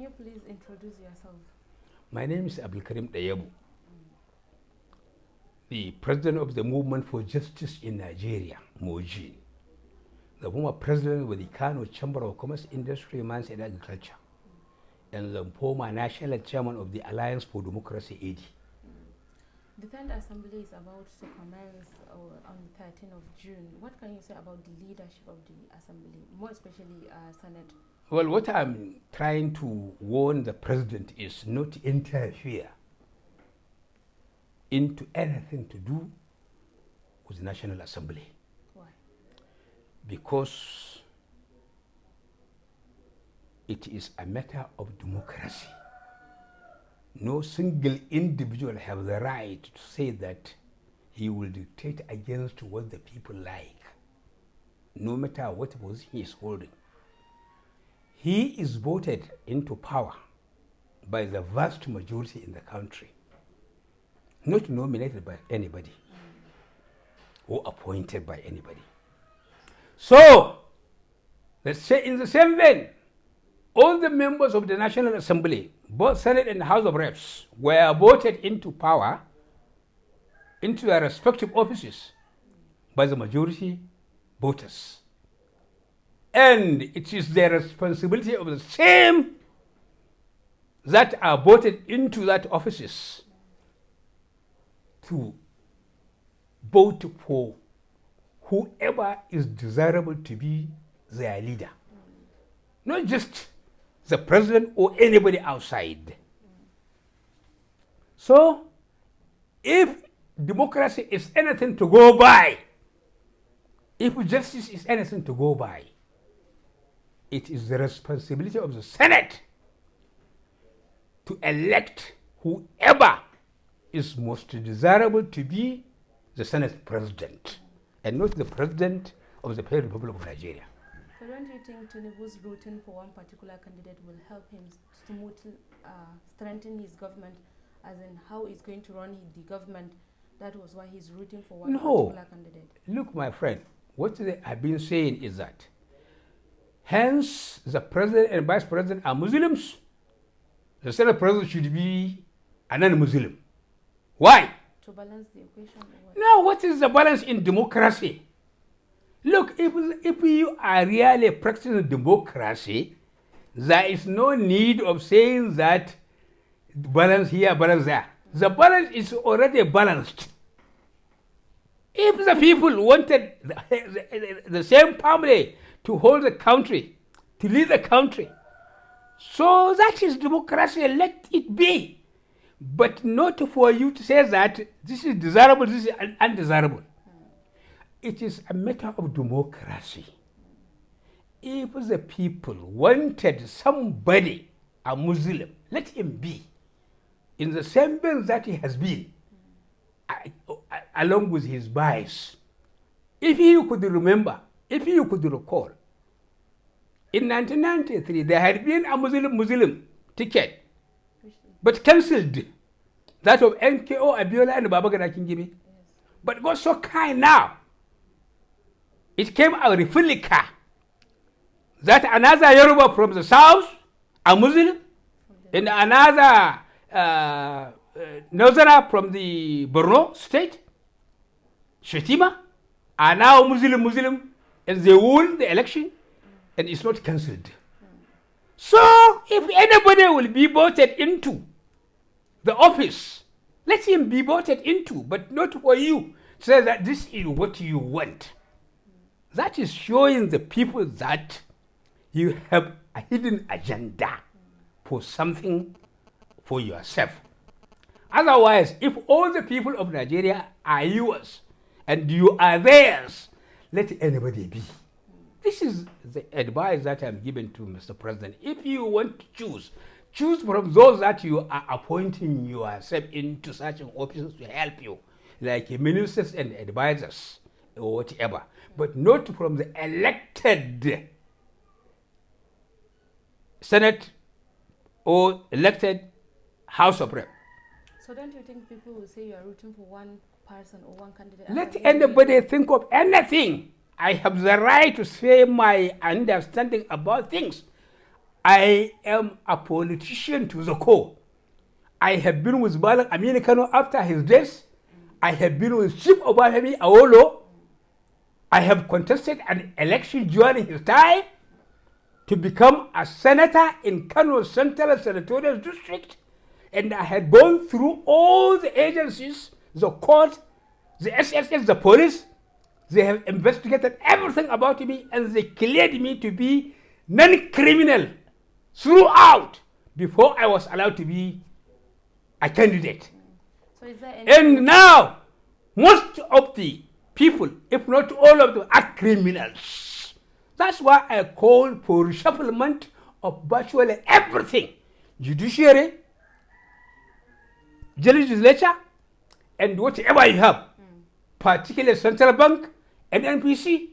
Can you please introduce yourself? My name is Abdulkarim Daiyabu, the president of the Movement for Justice in Nigeria, MOJI, the former president of the Kano Chamber of Commerce, Industry, Mines and Agriculture, and the former national chairman of the Alliance for Democracy, AD. The third assembly is about to commence on the 13th of June. What can you say about the leadership of the assembly, more especially Senate? Well, what I'm trying to warn the president is not to interfere into anything to do with the National Assembly. Why? Because it is a matter of democracy. No single individual has the right to say that he will dictate against what the people like, no matter what position he is holding. He is voted into power by the vast majority in the country, not nominated by anybody or appointed by anybody. So, let's say in the same vein, all the members of the National Assembly, both Senate and House of Reps, were voted into power, into their respective offices, by the majority voters. And it is the responsibility of the same that are voted into that offices to vote for whoever is desirable to be their leader. Not just the president or anybody outside. So, if democracy is anything to go by, if justice is anything to go by, it is the responsibility of the Senate to elect whoever is most desirable to be the Senate president, and not the president of the Federal Republic of Nigeria. So don't you think Tinubu's voting for one particular candidate will help him to strengthen his government, as in how he's going to run the government? That was why he's rooting for one particular candidate. Look, my friend, what they have been saying is that hence the president and vice president are Muslims, the Senate president should be a non-Muslim. Why? To balance the equation? Or what? Now, what is the balance in democracy? Look, if you are really practicing democracy, there is no need of saying that balance here, balance there. The balance is already balanced. If the people wanted the same family to hold the country, to lead the country, so that is democracy, let it be. But not for you to say that this is desirable, this is undesirable. It is a matter of democracy. If the people wanted somebody, a Muslim, let him be in the same way that he has been, along with his bias. If you could remember, if you could recall, in 1993 there had been a Muslim ticket, but cancelled, that of NKO Abiola and Babagana Kingibe. Yes. But God so kind now, it came a replica that another Yoruba from the south, a Muslim, and another Northerner from the Borno state, Shetima, are now Muslim, and they won the election, and it's not cancelled. So, if anybody will be voted into the office, let him be voted into, but not for you to say that this is what you want. That is showing the people that you have a hidden agenda for something for yourself. Otherwise, if all the people of Nigeria are yours and you are theirs, let anybody be. This is the advice that I'm giving to Mr. President. If you want to choose from those that you are appointing yourself into such offices to help you, like ministers and advisors or whatever, but not from the elected Senate or elected House of Reps. So don't you think people will say you are rooting for one person or one candidate? Let anybody think of anything. I have the right to say my understanding about things. I am a politician to the core. I have been with Malam Aminu Kano after his death. I have been with Chief Obafemi Awolowo. I have contested an election during his time to become a senator in Kano Central Senatorial District. And I had gone through all the agencies, the court, the SSS, the police. They have investigated everything about me and they cleared me to be non-criminal throughout before I was allowed to be a candidate. So is there And now, most of the people, if not all of them, are criminals. That's why I call for reshufflement of virtually everything. Judiciary, legislature, and whatever you have, particularly Central Bank and NPC,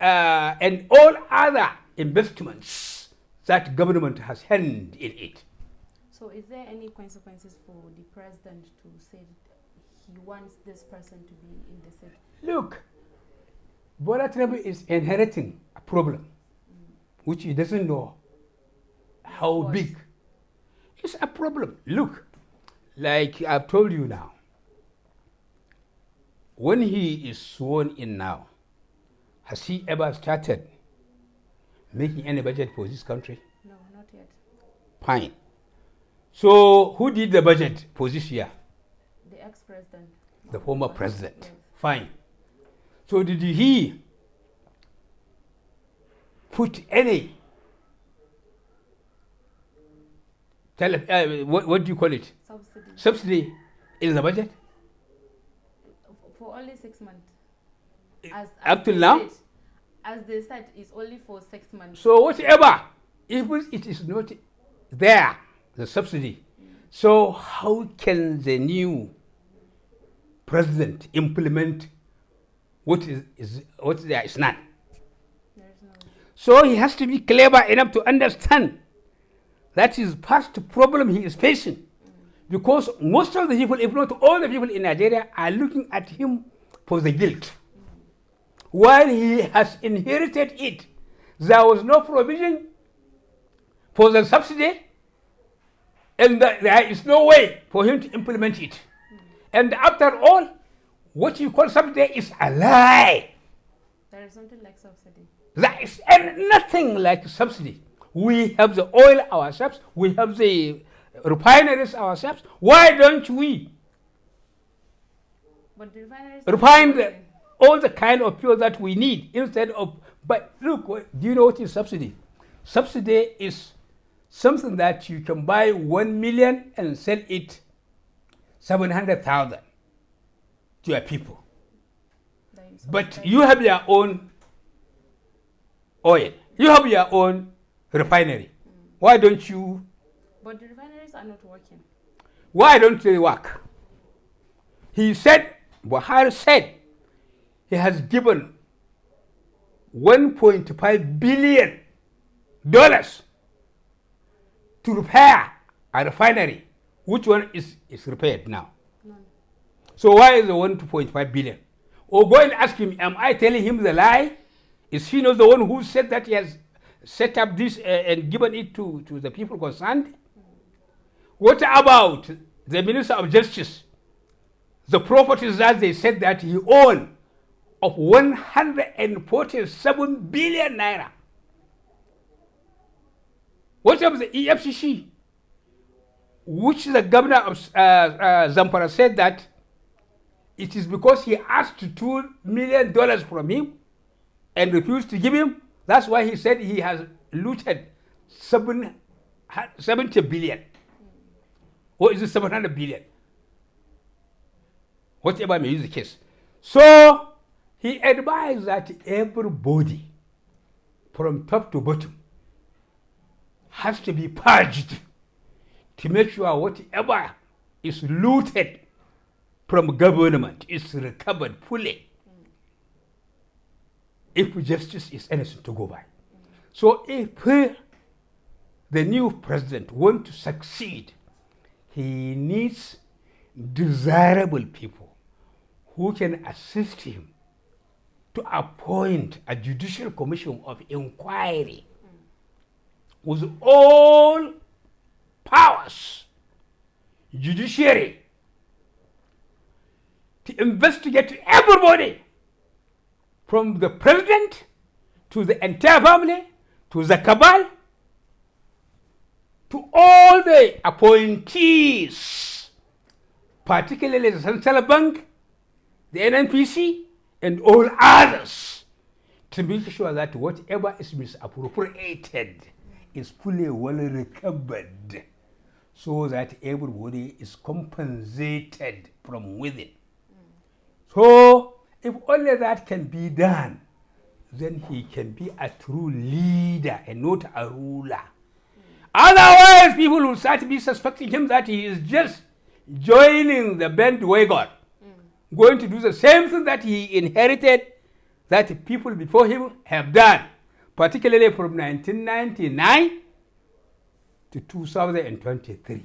and all other investments that government has hand in it. So is there any consequences for the president to say that he wants this person to be in the seat? Look, Bola Tinubu is inheriting a problem which he doesn't know how big. It's a problem. Look, like I've told you now, when he is sworn in now, has he ever started making any budget for this country? No, not yet. Fine. So who did the budget for this year? The ex-president. The former president. Yes. Fine. So did he put any, what do you call it? Subsidy in the budget? For only 6 months. Up till now? As they said, it's only for 6 months. So whatever, even it is not there, the subsidy. So how can the new president implement what there is none? There is no. So he has to be clever enough to understand that is past problem he is facing. Because most of the people, if not all the people in Nigeria, are looking at him for the guilt. While he has inherited it, there was no provision for the subsidy, and there is no way for him to implement it. And after all, what you call subsidy is a lie. There is something like subsidy. There is nothing like subsidy. We have the oil ourselves, we have the refineries ourselves. Why don't we But the refineries refine all the kind of fuel that we need instead of, but look, do you know what is subsidy? Subsidy is something that you can buy 1 million and sell it 700,000 to your people. But you have your own oil. You have your own refinery. Why don't you? But the refineries are not working. Why don't they work? He said, Buhari said, he has given $1.5 billion to repair a refinery. Which one is repaired now? None. So why is the 1.5 billion? Or go and ask him, am I telling him the lie? Is he not the one who said that he has set up this and given it to the people concerned? What about the Minister of Justice? The properties that they said that he owned of 147 billion naira. What about the EFCC? Which the governor of Zamfara said that it is because he asked $2 million from him and refused to give him. That's why he said he has looted 70 billion. Or is it 700 billion? Whatever may use the case. So he advised that everybody from top to bottom has to be purged to make sure whatever is looted from government is recovered fully. If justice is anything to go by. So if the new president wants to succeed, he needs desirable people who can assist him to appoint a judicial commission of inquiry with all powers, judiciary, to investigate everybody, from the president to the entire family, to the cabal, to all the appointees, particularly the Central Bank, the NNPC, and all others, to make sure that whatever is misappropriated is fully well recovered, so that everybody is compensated from within. So, if only that can be done, then he can be a true leader and not a ruler. Otherwise, people will start to be suspecting him that he is just joining the bandwagon, going to do the same thing that he inherited, that people before him have done, particularly from 1999 to 2023.